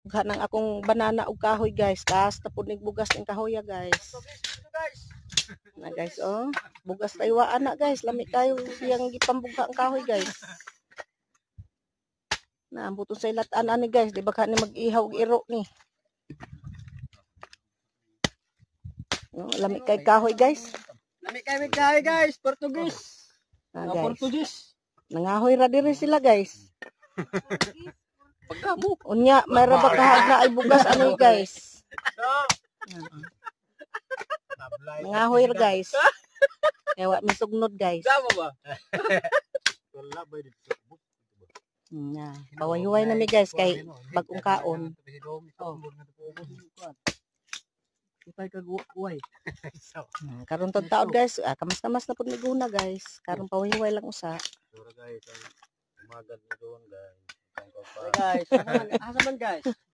Kanang akong banana ug kahoy guys. Tas tapod nig bugas ning kahoy guys. Na guys oh, bugas tayo ana guys. Lami kayo siyang gipambugha ang kahoy guys. Na ambuton sa ilatan ani guys, di ba ka ni mag-ihaw og iro ni. No, lami kay kahoy guys. Lami kay kahoy guys, Portugis. Ah, guys. Portugis. Nangahoy ra diri sila guys. Unya may ra ba kahag na ay bugas ani guys. Nangahoy ra guys. Kaya wa misugnod guys. Tama ba? Wala ba dito? Na, pawayuway na mi guys kay bagong kaon. Oh. Ipay kag uway. Karon tag taon guys, kamas-kamas na pud miguna guys. Karon pawayuway lang usa. Sura guys, umagad na doon guys. Guys, asa man guys?